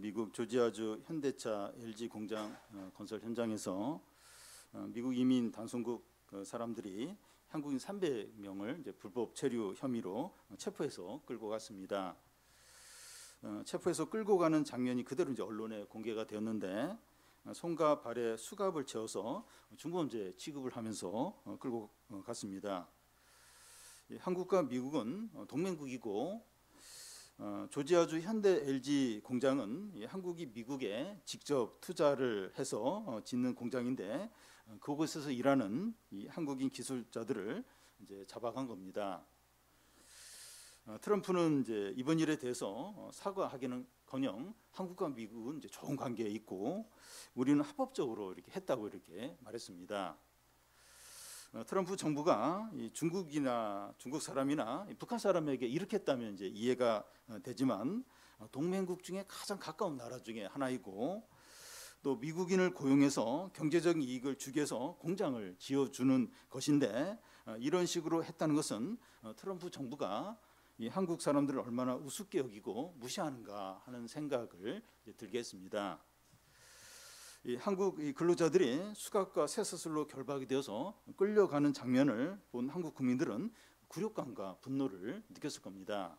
미국 조지아주 현대차 LG 공장 건설 현장에서 미국 이민 단속국 사람들이 한국인 300명을 이제 불법 체류 혐의로 체포해서 끌고 갔습니다. 체포해서 끌고 가는 장면이 그대로 이제 언론에 공개가 되었는데 손과 발에 수갑을 채워서 중범죄 취급을 하면서 끌고 갔습니다. 한국과 미국은 동맹국이고 조지아주 현대 LG 공장은 한국이 미국에 직접 투자를 해서 짓는 공장인데 그곳에서 일하는 이 한국인 기술자들을 이제 잡아간 겁니다. 트럼프는 이제 이번 일에 대해서 사과하기는커녕 한국과 미국은 이제 좋은 관계에 있고 우리는 합법적으로 이렇게 했다고 이렇게 말했습니다. 트럼프 정부가 중국이나 중국 사람이나 북한 사람에게 이렇게 했다면 이제 이해가 되지만 동맹국 중에 가장 가까운 나라 중에 하나이고 또 미국인을 고용해서 경제적인 이익을 주기 위해서 공장을 지어주는 것인데 이런 식으로 했다는 것은 트럼프 정부가 이 한국 사람들을 얼마나 우습게 여기고 무시하는가 하는 생각을 들게 했습니다. 이 한국 근로자들이 수갑과 쇠사슬로 결박이 되어서 끌려가는 장면을 본 한국 국민들은 굴욕감과 분노를 느꼈을 겁니다.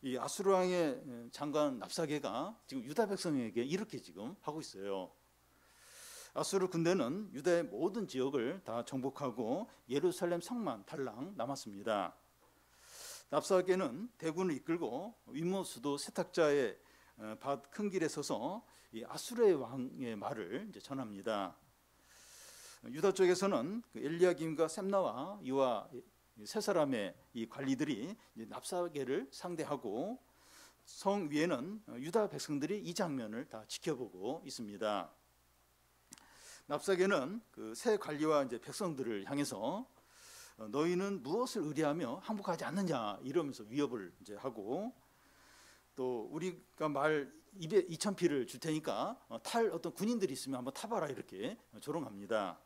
이 아수르왕의 장관 납사게가 지금 유다 백성에게 이렇게 지금 하고 있어요. 아수르 군대는 유다의 모든 지역을 다 정복하고 예루살렘 성만 달랑 남았습니다. 납사게는 대군을 이끌고 윗모 수도 세탁자의 밭 큰 길에 서서 이 아수르의 왕의 말을 이제 전합니다. 유다 쪽에서는 그 엘리야김과 셈나와 이와 세 사람의 이 관리들이 납사게를 상대하고 성 위에는 유다 백성들이 이 장면을 다 지켜보고 있습니다. 납사게는 그 세 관리와 이제 백성들을 향해서 너희는 무엇을 의뢰하며 항복하지 않느냐 이러면서 위협을 이제 하고 또 우리가 말 2,000피를 줄 테니까 탈 어떤 군인들이 있으면 한번 타봐라 이렇게 조롱합니다.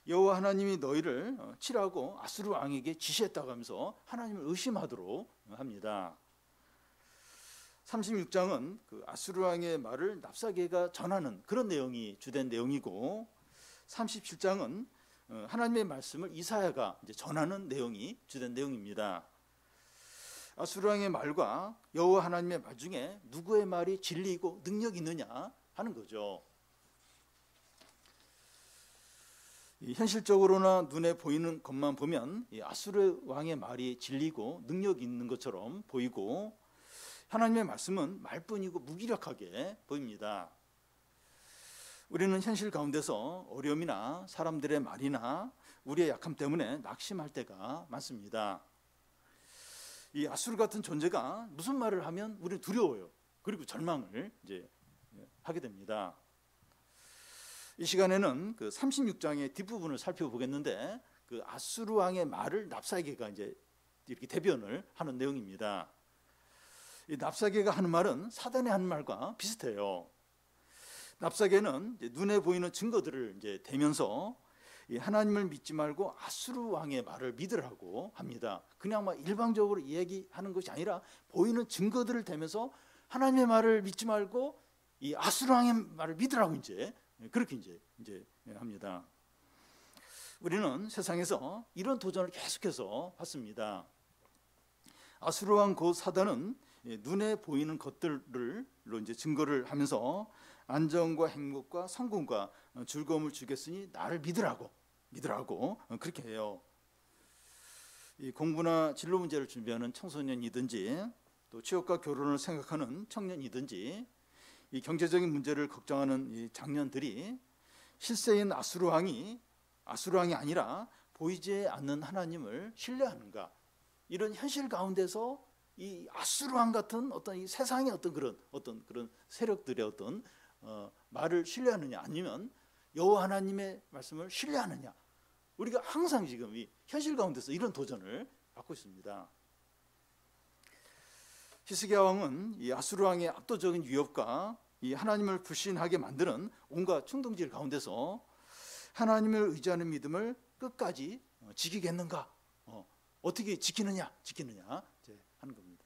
여호와 하나님이 너희를 치라고 아수르 왕에게 지시했다고 하면서 하나님을 의심하도록 합니다. 36장은 그 아수르 왕의 말을 납사게가 전하는 그런 내용이 주된 내용이고 37장은 하나님의 말씀을 이사야가 이제 전하는 내용이 주된 내용입니다. 아수르 왕의 말과 여호와 하나님의 말 중에 누구의 말이 진리이고 능력이 있느냐 하는 거죠. 현실적으로나 눈에 보이는 것만 보면 아수르 왕의 말이 진리고 능력이 있는 것처럼 보이고 하나님의 말씀은 말뿐이고 무기력하게 보입니다. 우리는 현실 가운데서 어려움이나 사람들의 말이나 우리의 약함 때문에 낙심할 때가 많습니다. 이 아수르 같은 존재가 무슨 말을 하면 우리는 두려워요. 그리고 절망을 이제 하게 됩니다. 이 시간에는 그 36장의 뒷부분을 살펴보겠는데 그 아수르 왕의 말을 납사게가 이제 이렇게 대변을 하는 내용입니다. 이 납사게가 하는 말은 사단의 하는 말과 비슷해요. 납사게는 이제 눈에 보이는 증거들을 이제 대면서 이 하나님을 믿지 말고 아수르 왕의 말을 믿으라고 합니다. 그냥 막 일방적으로 얘기하는 것이 아니라 보이는 증거들을 대면서 하나님의 말을 믿지 말고 이 아수르 왕의 말을 믿으라고 이제 그렇게 이제 합니다. 우리는 세상에서 이런 도전을 계속해서 받습니다. 아수르 왕 곧 사단은 눈에 보이는 것들로 이제 증거를 하면서 안정과 행복과 성공과 즐거움을 주겠으니 나를 믿으라고 그렇게 해요. 이 공부나 진로 문제를 준비하는 청소년이든지 또 취업과 결혼을 생각하는 청년이든지 이 경제적인 문제를 걱정하는 이 장년들이 실세인 아수르 왕이 아니라 보이지 않는 하나님을 신뢰하는가? 이런 현실 가운데서 이 아수르 왕 같은 어떤 이 세상의 어떤 그런 세력들의 어떤 말을 신뢰하느냐 아니면 여호와 하나님의 말씀을 신뢰하느냐? 우리가 항상 지금 이 현실 가운데서 이런 도전을 받고 있습니다. 히스기야 왕은 이 아수르 왕의 압도적인 위협과 이 하나님을 불신하게 만드는 온갖 충동질 가운데서 하나님을 의지하는 믿음을 끝까지 지키겠는가? 어떻게 지키느냐 이제 하는 겁니다.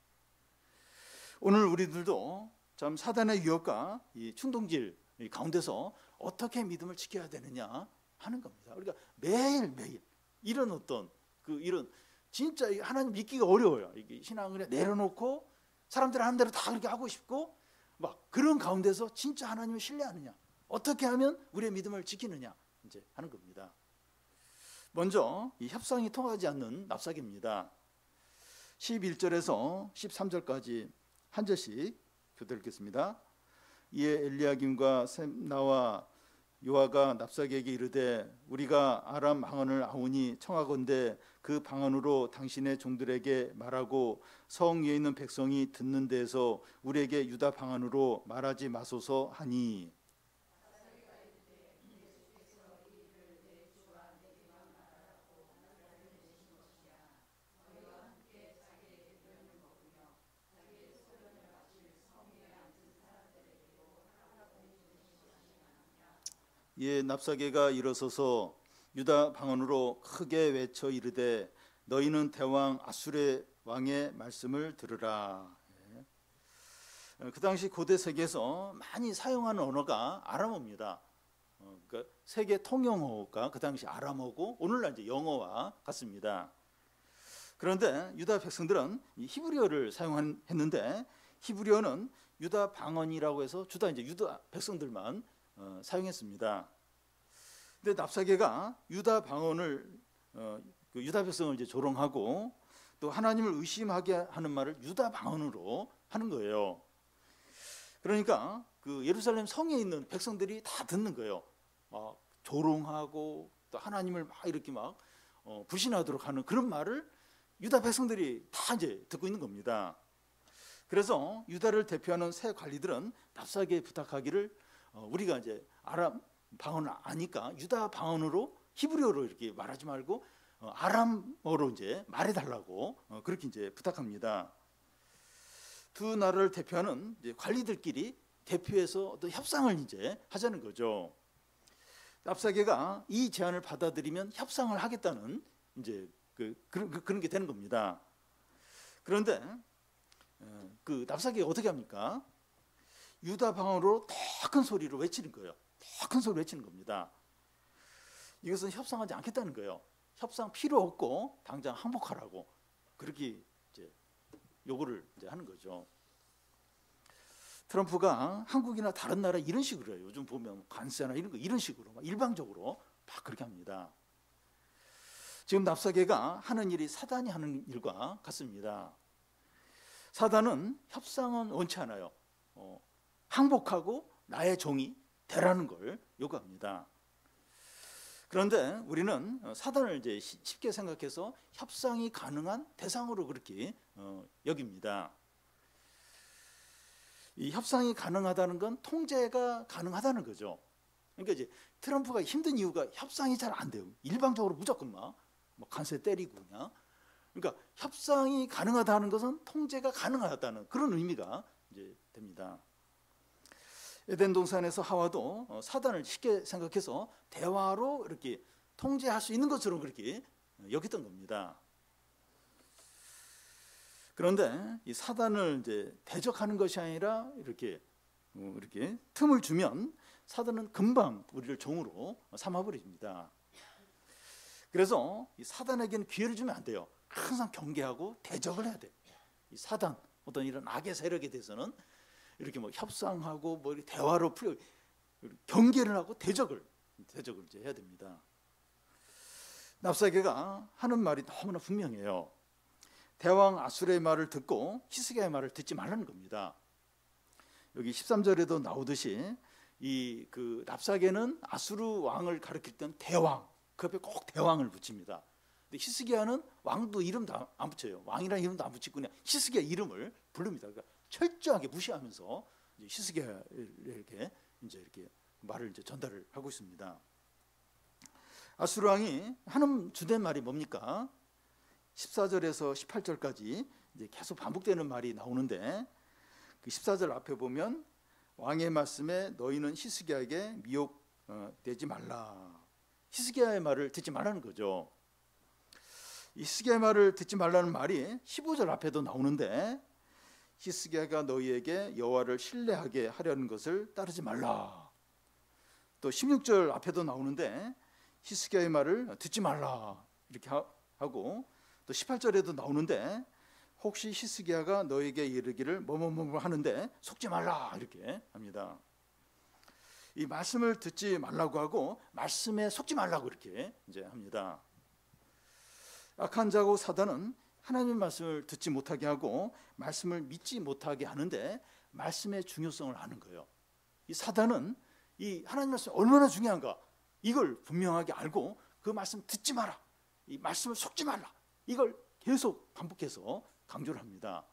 오늘 우리들도 참 사단의 유혹과 이 충동질 가운데서 어떻게 믿음을 지켜야 되느냐 하는 겁니다. 우리가 매일매일 이런 어떤 이런 진짜 하나님 믿기가 어려워요. 이게 신앙을 그냥 내려놓고 사람들 하는 대로 다 그렇게 하고 싶고 막 그런 가운데서 진짜 하나님을 신뢰하느냐, 어떻게 하면 우리의 믿음을 지키느냐 이제 하는 겁니다. 먼저 이 협상이 통하지 않는 납사개입니다. 11절에서 13절까지 한 절씩 교대 읽겠습니다. 이에 엘리야김과 셈나와 요아가 납사개에게 이르되 우리가 아람 방언을 아오니 청하건대 그 방언으로 당신의 종들에게 말하고 성 위에 있는 백성이 듣는 데에서 우리에게 유다 방언으로 말하지 마소서 하니, 이에 납사개가 일어서서 유다 방언으로 크게 외쳐 이르되 너희는 대왕 아수르의 왕의 말씀을 들으라. 그 당시 고대 세계에서 많이 사용하는 언어가 아람어입니다. 그러니까 세계 통용어가 그 당시 아람어고 오늘날 이제 영어와 같습니다. 그런데 유다 백성들은 이 히브리어를 사용했는데 히브리어는 유다 방언이라고 해서 이제 유다 백성들만 사용했습니다. 근데 납사개가 유다 방언을 유다 백성을 이제 조롱하고 또 하나님을 의심하게 하는 말을 유다 방언으로 하는 거예요. 그러니까 그 예루살렘 성에 있는 백성들이 다 듣는 거예요. 막 조롱하고 또 하나님을 막 이렇게 막 불신하도록 하는 그런 말을 유다 백성들이 다 이제 듣고 있는 겁니다. 그래서 유다를 대표하는 새 관리들은 납사개에 부탁하기를 우리가 이제 아람 방언을 아니까 유다 방언으로 히브리어로 이렇게 말하지 말고 아람어로 이제 말해달라고 그렇게 이제 부탁합니다. 두 나라를 대표하는 이제 관리들끼리 대표해서 어떤 협상을 이제 하자는 거죠. 납사개가 이 제안을 받아들이면 협상을 하겠다는 이제 그런 게 되는 겁니다. 그런데 그 납사개가 어떻게 합니까? 유다 방언으로 더 큰 소리로 외치는 거예요. 더 큰 소리로 외치는 겁니다. 이것은 협상하지 않겠다는 거예요. 협상 필요 없고 당장 항복하라고 그렇게 이제 요구를 이제 하는 거죠. 트럼프가 한국이나 다른 나라 이런 식으로 해요. 요즘 보면 관세나 이런 식으로 막 일방적으로 막 그렇게 합니다. 지금 납사개가 하는 일이 사단이 하는 일과 같습니다. 사단은 협상은 원치 않아요. 항복하고 나의 종이 되라는 걸 요구합니다. 그런데 우리는 사단을 이제 쉽게 생각해서 협상이 가능한 대상으로 그렇게 여깁니다. 이 협상이 가능하다는 건 통제가 가능하다는 거죠. 그러니까 이제 트럼프가 힘든 이유가 협상이 잘 안 돼요. 일방적으로 무조건 막 관세 때리고 그냥. 그러니까 협상이 가능하다는 것은 통제가 가능하다는 그런 의미가 이제 됩니다. 에덴 동산에서 하와도 사단을 쉽게 생각해서 대화로 이렇게 통제할 수 있는 것처럼 그렇게 여겼던 겁니다. 그런데 이 사단을 이제 대적하는 것이 아니라 이렇게 틈을 주면 사단은 금방 우리를 종으로 삼아버립니다. 그래서 이 사단에게는 기회를 주면 안 돼요. 항상 경계하고 대적을 해야 돼요. 이 사단 어떤 이런 악의 세력에 대해서는 이렇게 뭐 협상하고 뭐 이렇게 대화로 풀려 경계를 하고 대적을 이제 해야 됩니다. 납사개가 하는 말이 너무나 분명해요. 대왕 아수르의 말을 듣고 히스기야의 말을 듣지 말라는 겁니다. 여기 13절에도 나오듯이 이 납사개는 아수르 왕을 가리킬 때는 대왕, 그 옆에 꼭 대왕을 붙입니다. 근데 히스기야는 왕도 이름도 안 붙여요. 왕이라는 이름도 안 붙이고 그냥 히스기야 이름을 부릅니다. 그러니까 철저하게 무시하면서 히스기야에게 이렇게 말을 이제 전달을 하고 있습니다. 아수르 왕이 하는 주된 말이 뭡니까? 14절에서 18절까지 이제 계속 반복되는 말이 나오는데 그 14절 앞에 보면 왕의 말씀에 너희는 히스기야에게 미혹되지 말라. 히스기야의 말을 듣지 말라는 거죠. 히스기야의 말을 듣지 말라는 말이 15절 앞에도 나오는데 히스기야가 너희에게 여호와를 신뢰하게 하려는 것을 따르지 말라. 또 16절 앞에도 나오는데 히스기야의 말을 듣지 말라 이렇게 하고, 또 18절에도 나오는데 혹시 히스기야가 너에게 이르기를 뭐뭐뭐 하는데 속지 말라 이렇게 합니다. 이 말씀을 듣지 말라고 하고 말씀에 속지 말라고 이렇게 이제 합니다. 악한 자고 사단은 하나님의 말씀을 듣지 못하게 하고 말씀을 믿지 못하게 하는데 말씀의 중요성을 아는 거예요. 이 사단은 이 하나님 말씀이 얼마나 중요한가 이걸 분명하게 알고 그 말씀 듣지 마라, 이 말씀을 속지 말라, 이걸 계속 반복해서 강조를 합니다.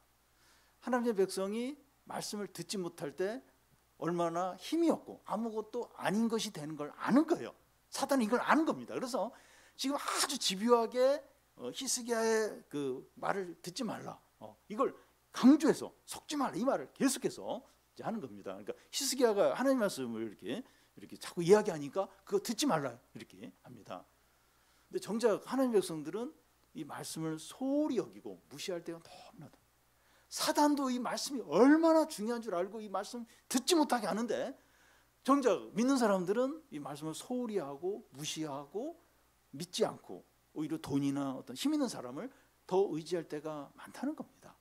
하나님의 백성이 말씀을 듣지 못할 때 얼마나 힘이 없고 아무것도 아닌 것이 되는 걸 아는 거예요. 사단은 이걸 아는 겁니다. 그래서 지금 아주 집요하게 히스기야의 그 말을 듣지 말라, 이걸 강조해서 속지 말라 이 말을 계속해서 이제 하는 겁니다. 그러니까 히스기야가 하나님 말씀을 이렇게 자꾸 이야기하니까 그거 듣지 말라 이렇게 합니다. 근데 정작 하나님 백성들은 이 말씀을 소홀히 여기고 무시할 때가 너무나다. 사단도 이 말씀이 얼마나 중요한 줄 알고 이 말씀 듣지 못하게 하는데 정작 믿는 사람들은 이 말씀을 소홀히 하고 무시하고 믿지 않고 오히려 돈이나 어떤 힘 있는 사람을 더 의지할 때가 많다는 겁니다.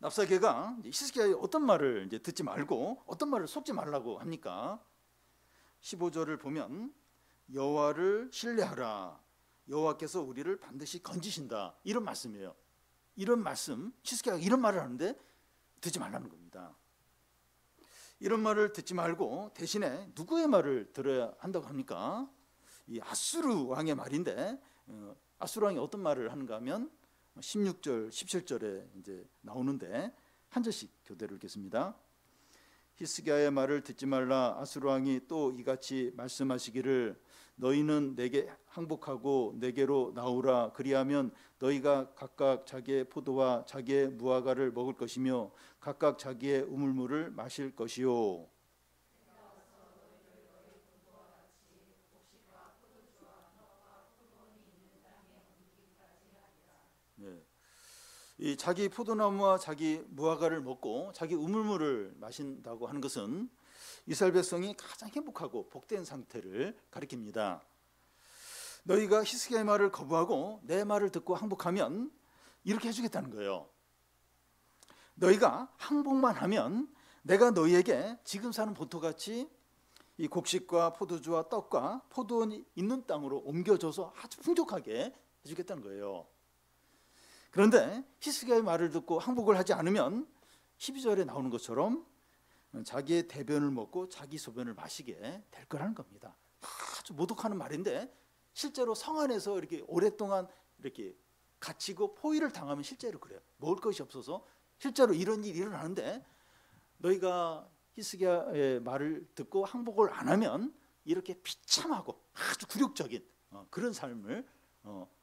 랍사게가 히스기야의 어떤 말을 이제 듣지 말고 어떤 말을 속지 말라고 합니까? 15절을 보면 여호와를 신뢰하라, 여호와께서 우리를 반드시 건지신다, 이런 말씀이에요. 이런 말씀, 히스기야가 이런 말을 하는데 듣지 말라는 겁니다. 이런 말을 듣지 말고 대신에 누구의 말을 들어야 한다고 합니까? 이 아수르 왕의 말인데 아수르 왕이 어떤 말을 하는가 하면 16절, 17절에 이제 나오는데 한 절씩 교대로 읽겠습니다. 히스기야의 말을 듣지 말라. 아수르 왕이 또 이같이 말씀하시기를 너희는 내게 항복하고 내게로 나오라. 그리하면 너희가 각각 자기의 포도와 자기의 무화과를 먹을 것이며 각각 자기의 우물물을 마실 것이요. 네. 이 자기 포도나무와 자기 무화과를 먹고 자기 우물물을 마신다고 하는 것은 이스라엘 백성이 가장 행복하고 복된 상태를 가리킵니다. 너희가 히스기야의 말을 거부하고 내 말을 듣고 항복하면 이렇게 해주겠다는 거예요. 너희가 항복만 하면 내가 너희에게 지금 사는 본토같이 이 곡식과 포도주와 떡과 포도원이 있는 땅으로 옮겨줘서 아주 풍족하게 해주겠다는 거예요. 그런데 히스기야의 말을 듣고 항복을 하지 않으면 12절에 나오는 것처럼 자기의 대변을 먹고 자기 소변을 마시게 될 거라는 겁니다. 아주 모독하는 말인데 실제로 성 안에서 이렇게 오랫동안 이렇게 갇히고 포위를 당하면 실제로 그래요. 먹을 것이 없어서 실제로 이런 일이 일어나는데 너희가 히스기야의 말을 듣고 항복을 안 하면 이렇게 비참하고 아주 굴욕적인 그런 삶을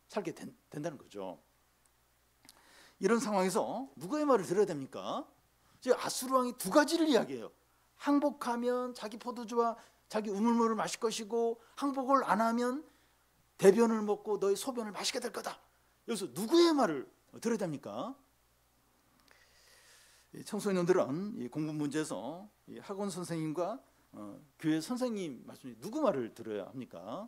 살게 된다는 거죠. 이런 상황에서 누구의 말을 들어야 됩니까? 지금 아수르 왕이 두 가지를 이야기해요. 항복하면 자기 포도주와 자기 우물물을 마실 것이고 항복을 안 하면 대변을 먹고 너의 소변을 마시게 될 거다. 여기서 누구의 말을 들어야 됩니까? 청소년들은 이 공부 문제에서 이 학원 선생님과 교회 선생님 말씀 누구 말을 들어야 합니까?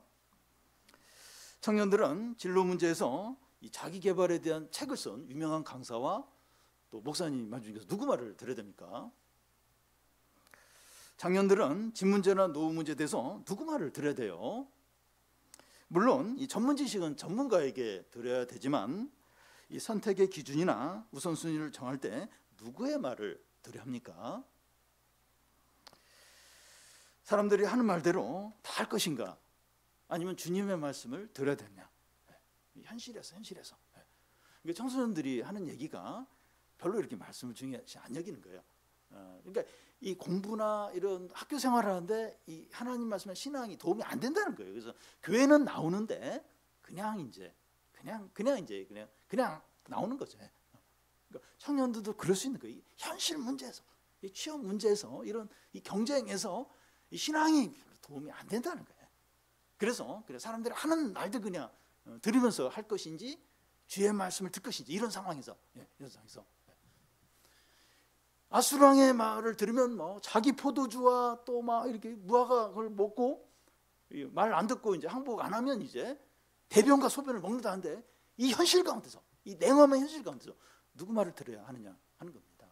청년들은 진로 문제에서 이 자기 개발에 대한 책을 쓴 유명한 강사와 또 목사님 말 중에서 누구 말을 들어야 됩니까? 장년들은 집 문제나 노후 문제에 대해서 누구 말을 들어야 돼요? 물론 이 전문 지식은 전문가에게 들어야 되지만 이 선택의 기준이나 우선순위를 정할 때 누구의 말을 들어야 합니까? 사람들이 하는 말대로 다 할 것인가? 아니면 주님의 말씀을 들어야 되냐? 현실에서. 그러니까 청소년들이 하는 얘기가 별로 이렇게 말씀을 중요하지 안 여기는 거예요. 그러니까 이 공부나 이런 학교 생활을 하는데 이 하나님 말씀에 신앙이 도움이 안 된다는 거예요. 그래서 교회는 나오는데 그냥 나오는 거죠. 그러니까 청년들도 그럴 수 있는 거예요. 현실 문제에서, 이 취업 문제에서, 이런 이 경쟁에서 이 신앙이 도움이 안 된다는 거예요. 그래서 사람들이 하는 말들 그냥 들으면서 할 것인지 주의 말씀을 듣 것이지. 이런 상황에서, 이런 상황에서 아수르 왕의 말을 들으면 뭐 자기 포도주와 또 막 이렇게 무화과 그걸 먹고 말 안 듣고 이제 항복 안 하면 이제 대변과 소변을 먹는다는데, 이 현실 가운데서, 이 냉엄한 현실 가운데서 누구 말을 들어야 하느냐 하는 겁니다.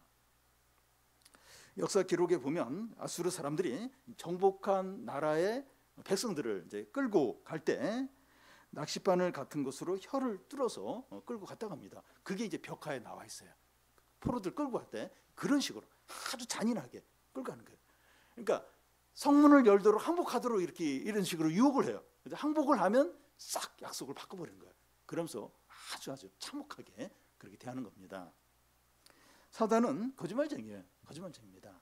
역사 기록에 보면 아수르 사람들이 정복한 나라의 백성들을 이제 끌고 갈 때 낚싯바늘 같은 것으로 혀를 뚫어서 끌고 갔다고 합니다. 그게 이제 벽화에 나와 있어요. 포로들 끌고 갈 때 그런 식으로 아주 잔인하게 끌고 가는 거예요. 그러니까 성문을 열도록 항복하도록 이렇게 이런 식으로 유혹을 해요. 항복을 하면 싹 약속을 바꿔버리는 거예요. 그러면서 아주 참혹하게 그렇게 대하는 겁니다. 사단은 거짓말쟁이에요. 거짓말쟁이입니다.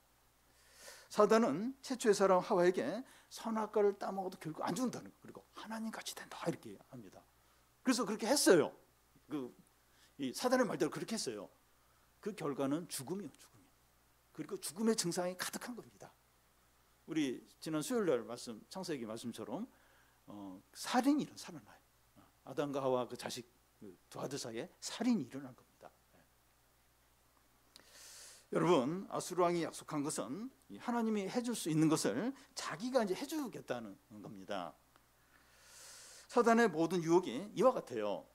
사단은 최초의 사람 하와에게 선악과를 따먹어도 결국 안 죽는다는 거, 그리고 하나님 같이 된다 이렇게 합니다. 그래서 그렇게 했어요. 이 사단의 말대로 그렇게 했어요. 그 결과는 죽음이요, 죽음이. 그리고 죽음의 증상이 가득한 겁니다. 우리 지난 수요일날 말씀, 창세기 말씀처럼 살인이 일어나요. 아담과 하와 그 자식 두 아들 사이에 살인이 일어난 겁니다. 여러분, 아수르 왕이 약속한 것은 하나님이 해줄 수 있는 것을 자기가 이제 해주겠다는 겁니다. 사단의 모든 유혹이 이와 같아요.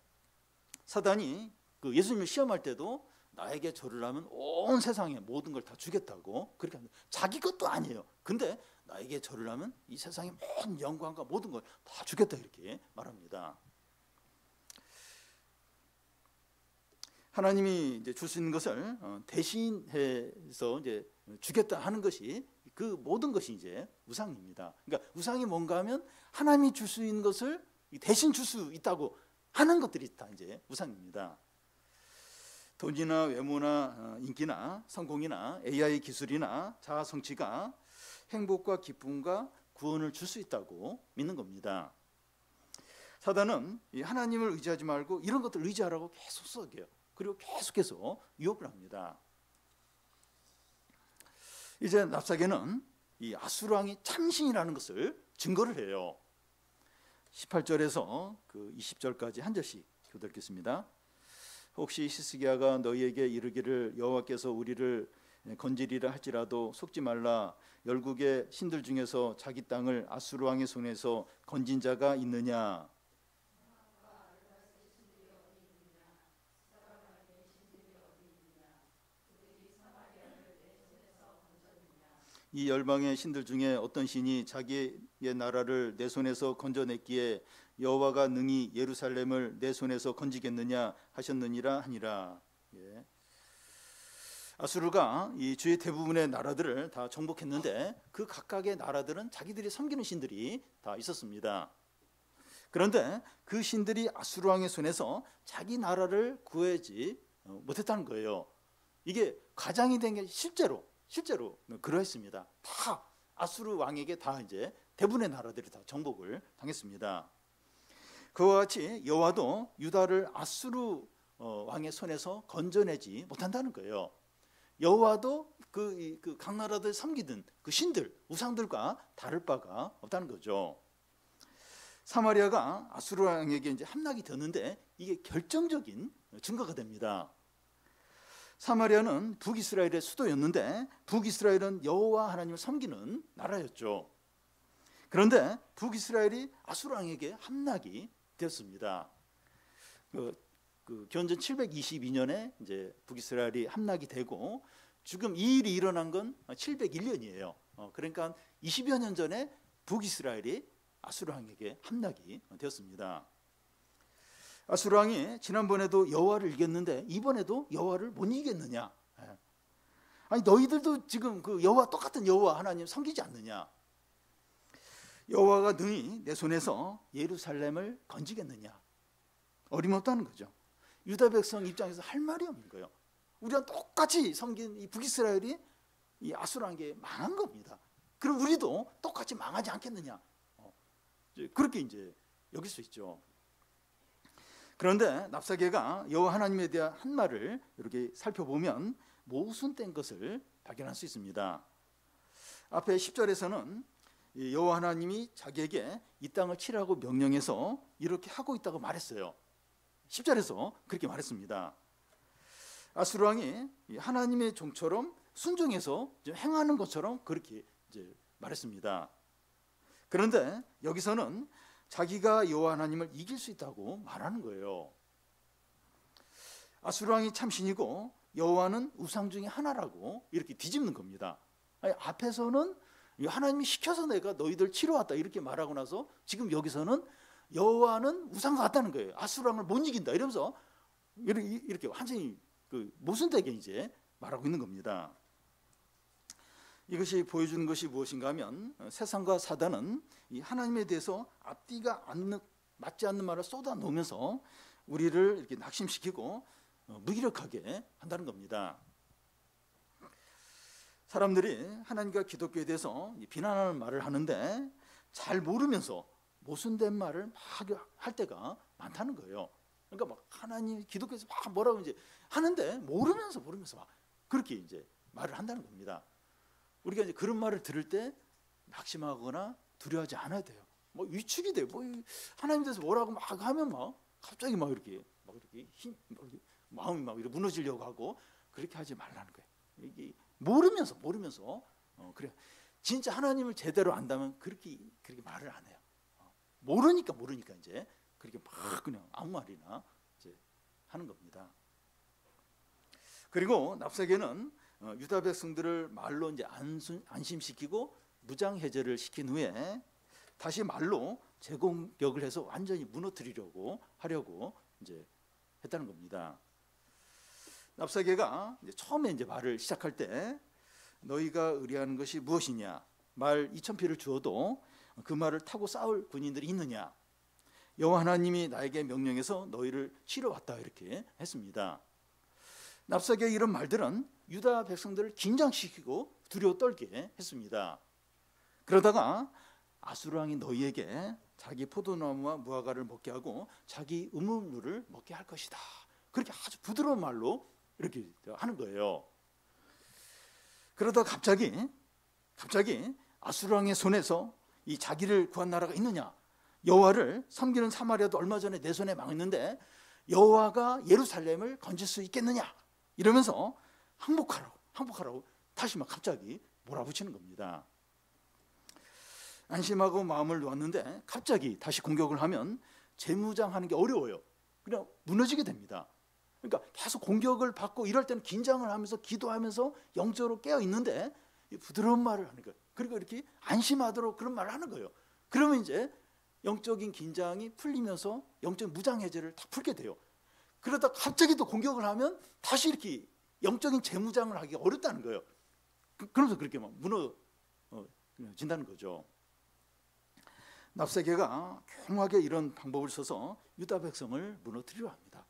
사단이 그 예수님을 시험할 때도 나에게 절을 하면 온 세상의 모든 걸 다 주겠다고 그렇게 합니다. 자기 것도 아니에요. 근데 나에게 절을 하면 이 세상의 모든 영광과 모든 걸 다 주겠다 이렇게 말합니다. 하나님이 이제 줄 수 있는 것을 대신해서 이제 주겠다 하는 것이, 그 모든 것이 이제 우상입니다. 그러니까 우상이 뭔가 하면 하나님이 줄 수 있는 것을 대신 줄 수 있다고 하는 것들이 다 이제 우상입니다. 돈이나 외모나 인기나 성공이나 AI 기술이나 자아 성취가 행복과 기쁨과 구원을 줄 수 있다고 믿는 겁니다. 사단은 하나님을 의지하지 말고 이런 것들 의지하라고 계속 속여요. 그리고 계속해서 유혹을 합니다. 이제 납사계는 이 아수르 왕이 참신이라는 것을 증거를 해요. 18절에서 그 20절까지 한 절씩 교독하겠습니다. 혹시 히스기야가 너희에게 이르기를 여호와께서 우리를 건지리라 할지라도 속지 말라. 열국의 신들 중에서 자기 땅을 아수르 왕의 손에서 건진 자가 있느냐? 이 열방의 신들 중에 어떤 신이 자기의 나라를 내 손에서 건져냈기에 여호와가 능히 예루살렘을 내 손에서 건지겠느냐 하셨느니라 하니라. 예. 아수르가 이 주의 대부분의 나라들을 다 정복했는데 그 각각의 나라들은 자기들이 섬기는 신들이 다 있었습니다. 그런데 그 신들이 아수르 왕의 손에서 자기 나라를 구하지 못했다는 거예요. 이게 가장이 된 게 실제로 그러했습니다. 다 아수르 왕에게 다 이제 대부분의 나라들이 다 정복을 당했습니다. 그와 같이 여호와도 유다를 아수르 왕의 손에서 건져내지 못한다는 거예요. 여호와도 그 각 나라들 섬기던 그 신들, 우상들과 다를 바가 없다는 거죠. 사마리아가 아수르 왕에게 이제 함락이 되었는데 이게 결정적인 증거가 됩니다. 사마리아는 북이스라엘의 수도였는데 북이스라엘은 여호와 하나님을 섬기는 나라였죠. 그런데 북이스라엘이 아수르 왕에게 함락이 되었습니다. 기원전 722년에 이제 북이스라엘이 함락이 되고 지금 이 일이 일어난 건 701년이에요. 그러니까 20여 년 전에 북이스라엘이 아수르 왕에게 함락이 되었습니다. 아수르 왕이 지난번에도 여호와를 이겼는데 이번에도 여호와를 못 이기겠느냐? 아니 너희들도 지금 그 여호와 똑같은 여호와 하나님 섬기지 않느냐? 여호와가 능히 내 손에서 예루살렘을 건지겠느냐? 어림없다는 거죠. 유다 백성 입장에서 할 말이 없는 거예요. 우리랑 똑같이 섬긴 이 북이스라엘이 이 아수르 왕에게 망한 겁니다. 그럼 우리도 똑같이 망하지 않겠느냐? 그렇게 이제 여길 수 있죠. 그런데 납사계가 여호와 하나님에 대한 한 말을 이렇게 살펴보면 모순된 것을 발견할 수 있습니다. 앞에 10절에서는 여호와 하나님이 자기에게 이 땅을 치라고 명령해서 이렇게 하고 있다고 말했어요. 10절에서 그렇게 말했습니다. 아수르 왕이 하나님의 종처럼 순종해서 행하는 것처럼 그렇게 이제 말했습니다. 그런데 여기서는 자기가 여호와 하나님을 이길 수 있다고 말하는 거예요. 아수르 왕이 참신이고 여호와는 우상 중에 하나라고 이렇게 뒤집는 겁니다. 아니, 앞에서는 하나님이 시켜서 내가 너희들 치러 왔다 이렇게 말하고 나서 지금 여기서는 여호와는 우상 같다는 거예요. 아수르 왕을 못 이긴다 이러면서 이렇게 완전히 그 모순되게 이제 말하고 있는 겁니다. 이것이 보여주는 것이 무엇인가 하면 세상과 사단은 이 하나님에 대해서 앞뒤가 맞지 않는 말을 쏟아 놓으면서 우리를 이렇게 낙심시키고 무기력하게 한다는 겁니다. 사람들이 하나님과 기독교에 대해서 비난하는 말을 하는데 잘 모르면서 모순된 말을 막 할 때가 많다는 거예요. 그러니까 막 하나님 기독교에서 막 뭐라고 이제 하는데 모르면서 막 그렇게 이제 말을 한다는 겁니다. 우리가 이제 그런 말을 들을 때 낙심하거나 두려워하지 않아야 돼요. 뭐 위축이 돼요. 뭐 하나님에 대해서 뭐라고 막 하면 막 갑자기 막 이렇게 마음이 막 이렇게 무너지려고 하고 그렇게 하지 말라는 거예요. 이게 모르면서 그래 진짜 하나님을 제대로 안다면 그렇게 말을 안 해요. 모르니까 이제 그렇게 막 그냥 아무 말이나 이제 하는 겁니다. 그리고 납사계는 유다 백성들을 말로 이제 안심시키고 무장 해제를 시킨 후에 다시 말로 재공격을 해서 완전히 무너뜨리려고 하려고 이제 했다는 겁니다. 납사계가 이제 처음에 이제 말을 시작할 때 너희가 의뢰하는 것이 무엇이냐, 말 2000피를 주어도 그 말을 타고 싸울 군인들이 있느냐, 여호와 하나님이 나에게 명령해서 너희를 치러 왔다 이렇게 했습니다. 납사계의 이런 말들은 유다 백성들을 긴장시키고 두려워 떨게 했습니다. 그러다가 아수르 왕이 너희에게 자기 포도나무와 무화과를 먹게 하고 자기 음식물을 먹게 할 것이다. 그렇게 아주 부드러운 말로 이렇게 하는 거예요. 그러다 갑자기 아수르 왕의 손에서 이 자기를 구한 나라가 있느냐, 여호와를 섬기는 사마리아도 얼마 전에 내 손에 망했는데 여호와가 예루살렘을 건질 수 있겠느냐 이러면서 항복하라고 다시 막 갑자기 몰아붙이는 겁니다. 안심하고 마음을 놓았는데 갑자기 다시 공격을 하면 재무장하는 게 어려워요. 그냥 무너지게 됩니다. 그러니까 계속 공격을 받고 이럴 때는 긴장을 하면서 기도하면서 영적으로 깨어 있는데 부드러운 말을 하는 거예요. 그리고 이렇게 안심하도록 그런 말을 하는 거예요. 그러면 이제 영적인 긴장이 풀리면서 영적 무장 해제를 다 풀게 돼요. 그러다 갑자기 또 공격을 하면 다시 이렇게 영적인 재무장을 하기가 어렵다는 거예요. 그러면서 그렇게 막 무너진다는 거죠. 납사계가 교묘하게 이런 방법을 써서 유다 백성을 무너뜨리려 합니다.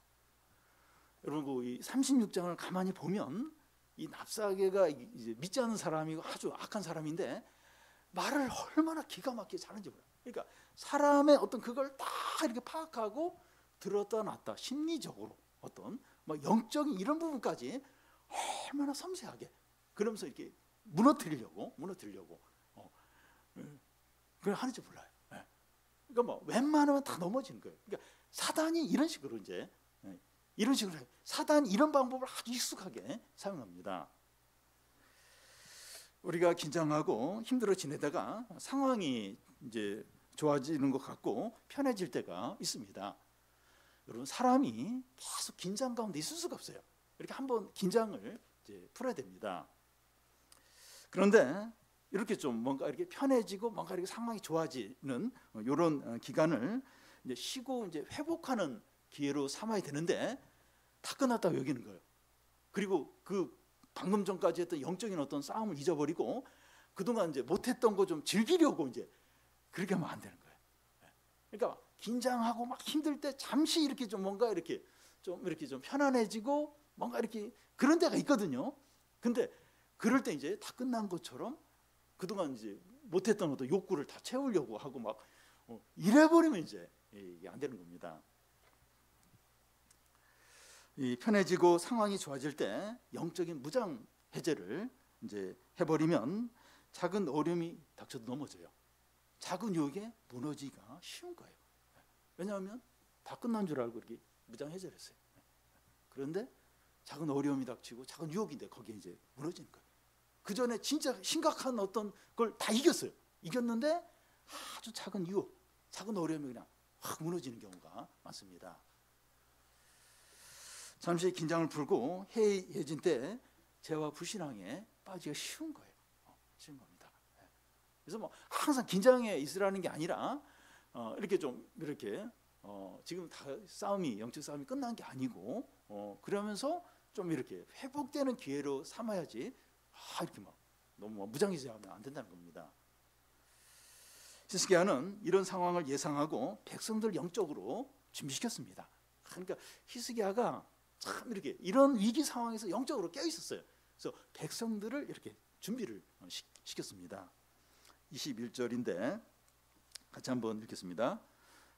여러분 이 36장을 가만히 보면 이 납사계가 이제 믿지 않는 사람이고 아주 악한 사람인데 말을 얼마나 기가 막히게 잘하는지 몰라요. 그러니까 사람의 어떤 그걸 다 이렇게 파악하고 들었다 놨다 심리적으로 어떤 뭐 영적인 이런 부분까지 얼마나 섬세하게 그러면서 이렇게 무너뜨리려고 그걸 하는지 몰라요. 그러니까 뭐 웬만하면 다 넘어지는 거예요. 그러니까 사단이 이런 식으로 이제 사단이 이런 방법을 아주 익숙하게 사용합니다. 우리가 긴장하고 힘들어 지내다가 상황이 이제 좋아지는 것 같고 편해질 때가 있습니다. 여러분 사람이 계속 긴장 가운데 있을 수가 없어요. 이렇게 한번 긴장을 이제 풀어야 됩니다. 그런데 이렇게 좀 뭔가 이렇게 편해지고 뭔가 이렇게 상황이 좋아지는 이런 기간을 이제 쉬고 이제 회복하는 기회로 삼아야 되는데 다 끝났다고 여기는 거예요. 그리고 그 방금 전까지 했던 영적인 어떤 싸움을 잊어버리고 그동안 이제 못했던 거 좀 즐기려고 이제 그렇게 하면 안 되는 거예요. 그러니까 긴장하고 막 힘들 때 잠시 이렇게 좀 뭔가 이렇게 좀 편안해지고 뭔가 이렇게 그런 데가 있거든요. 근데 그럴 때 이제 다 끝난 것처럼 그동안 이제 못했던 어떤 욕구를 다 채우려고 하고 막 이래버리면 이제 이게 안 되는 겁니다. 이 편해지고 상황이 좋아질 때 영적인 무장 해제를 이제 해버리면 작은 어려움이 닥쳐도 넘어져요. 작은 유혹에 무너지기가 쉬운 거예요. 왜냐하면 다 끝난 줄 알고 이렇게 무장해제했어요. 그런데 작은 어려움이 닥치고 작은 유혹인데 거기에 이제 무너지는 거예요. 그 전에 진짜 심각한 어떤 걸 다 이겼어요. 이겼는데 아주 작은 유혹, 작은 어려움이 그냥 확 무너지는 경우가 많습니다. 잠시 긴장을 풀고 해이해진 때 죄와 불신앙에 빠지기가 쉬운 거예요. 쉬운 겁니다. 그래서 뭐 항상 긴장해 있으라는 게 아니라 이렇게 좀 이렇게 지금 다 싸움이 영적 싸움이 끝난 게 아니고 그러면서 좀 이렇게 회복되는 기회로 삼아야지 이렇게 막 너무 무장해제하면 안 된다는 겁니다. 히스기야는 이런 상황을 예상하고 백성들 영적으로 준비시켰습니다. 그러니까 히스기야가 참 이렇게 이런 위기 상황에서 영적으로 깨어 있었어요. 그래서 백성들을 이렇게 준비를 시켰습니다. 21절인데 같이 한번 읽겠습니다.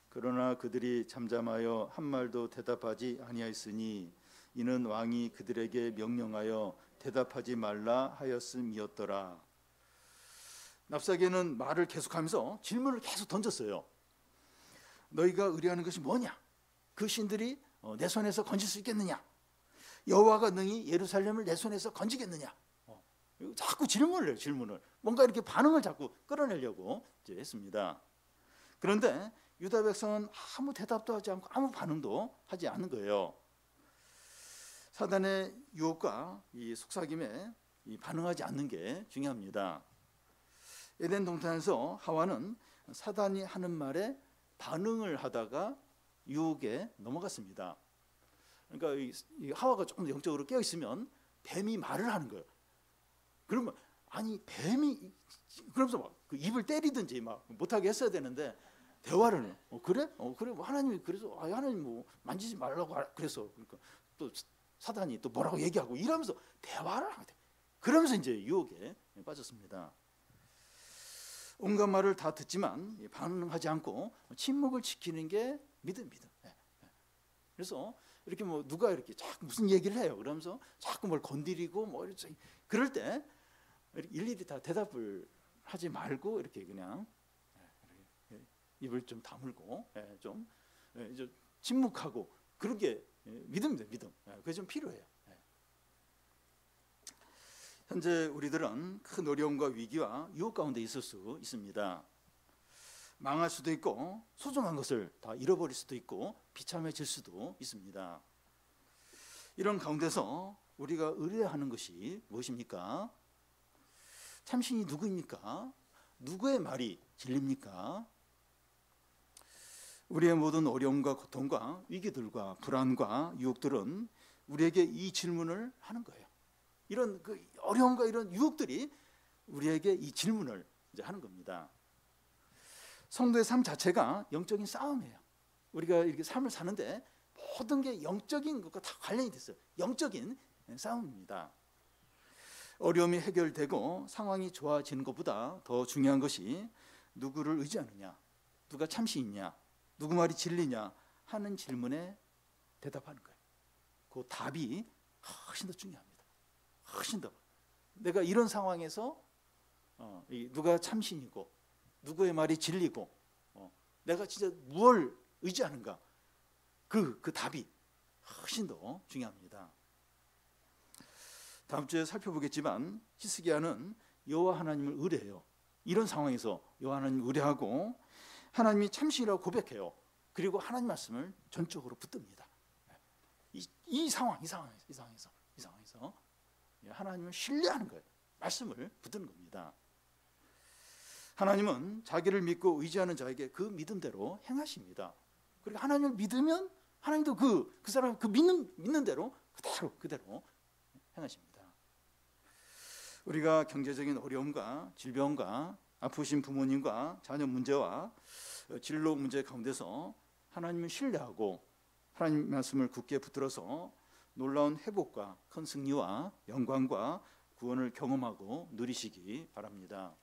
그러나 그들이 잠잠하여 한 말도 대답하지 아니하였으니 이는 왕이 그들에게 명령하여 대답하지 말라 하였음이었더라. 랍사게는 말을 계속하면서 질문을 계속 던졌어요. 너희가 의뢰하는 것이 뭐냐? 그 신들이 내 손에서 건질 수 있겠느냐? 여호와가 능히 예루살렘을 내 손에서 건지겠느냐? 자꾸 질문을 해요. 질문을 뭔가 이렇게 반응을 자꾸 끌어내려고 이제 했습니다. 그런데 유다 백성은 아무 대답도 하지 않고 아무 반응도 하지 않는 거예요. 사단의 유혹과 이 속삭임에 반응하지 않는 게 중요합니다. 에덴 동산에서 하와는 사단이 하는 말에 반응을 하다가 유혹에 넘어갔습니다. 그러니까 이 하와가 조금 더 영적으로 깨어 있으면 뱀이 말을 하는 거예요. 그러면 아니 뱀이 그러면서 막 그 입을 때리든지 막 못하게 했어야 되는데 대화를 그래? 그래 뭐 하나님이 그래서 하나님 뭐 만지지 말라고 그래서 그러니까 또 사단이 또 뭐라고 얘기하고 이러면서 대화를 하게 돼. 그러면서 이제 유혹에 빠졌습니다. 온갖 말을 다 듣지만 반응하지 않고 침묵을 지키는 게 믿음. 그래서 이렇게 뭐 누가 이렇게 자꾸 무슨 얘기를 해요. 그러면서 자꾸 뭘 건드리고 뭐 이렇게 그럴 때 일일이 다 대답을 하지 말고 이렇게 그냥 입을 좀 다물고 좀 침묵하고 그런 게 믿음입니다. 믿음. 그게 좀 필요해요. 현재 우리들은 큰 어려움과 위기와 유혹 가운데 있을 수 있습니다. 망할 수도 있고 소중한 것을 다 잃어버릴 수도 있고 비참해질 수도 있습니다. 이런 가운데서 우리가 의뢰하는 것이 무엇입니까? 참신이 누구입니까? 누구의 말이 진리입니까? 우리의 모든 어려움과 고통과 위기들과 불안과 유혹들은 우리에게 이 질문을 하는 거예요. 이런 그 어려움과 이런 유혹들이 우리에게 이 질문을 이제 하는 겁니다. 성도의 삶 자체가 영적인 싸움이에요. 우리가 이렇게 삶을 사는데 모든 게 영적인 것과 다 관련이 됐어요. 영적인 싸움입니다. 어려움이 해결되고 상황이 좋아지는 것보다 더 중요한 것이 누구를 의지하느냐, 누가 참시 있냐, 누구 말이 진리냐 하는 질문에 대답하는 거예요. 그 답이 훨씬 더 중요합니다. 훨씬 더. 내가 이런 상황에서 누가 참신이고 누구의 말이 진리고 내가 진짜 무엇을 의지하는가 그 답이 훨씬 더 중요합니다. 다음 주에 살펴보겠지만 히스기야는 여호와 하나님을 의뢰해요. 이런 상황에서 여호와 하나님을 의뢰하고 하나님이 참신이라고 고백해요. 그리고 하나님 말씀을 전적으로 붙듭니다. 이 상황에서 하나님을 신뢰하는 거예요. 말씀을 붙드는 겁니다. 하나님은 자기를 믿고 의지하는 자에게 그 믿음대로 행하십니다. 그리고 하나님을 믿으면 하나님도 그 사람 그 믿는 대로 그대로 행하십니다. 우리가 경제적인 어려움과 질병과 아프신 부모님과 자녀 문제와 진로 문제 가운데서 하나님을 신뢰하고 하나님 말씀을 굳게 붙들어서 놀라운 회복과 큰 승리와 영광과 구원을 경험하고 누리시기 바랍니다.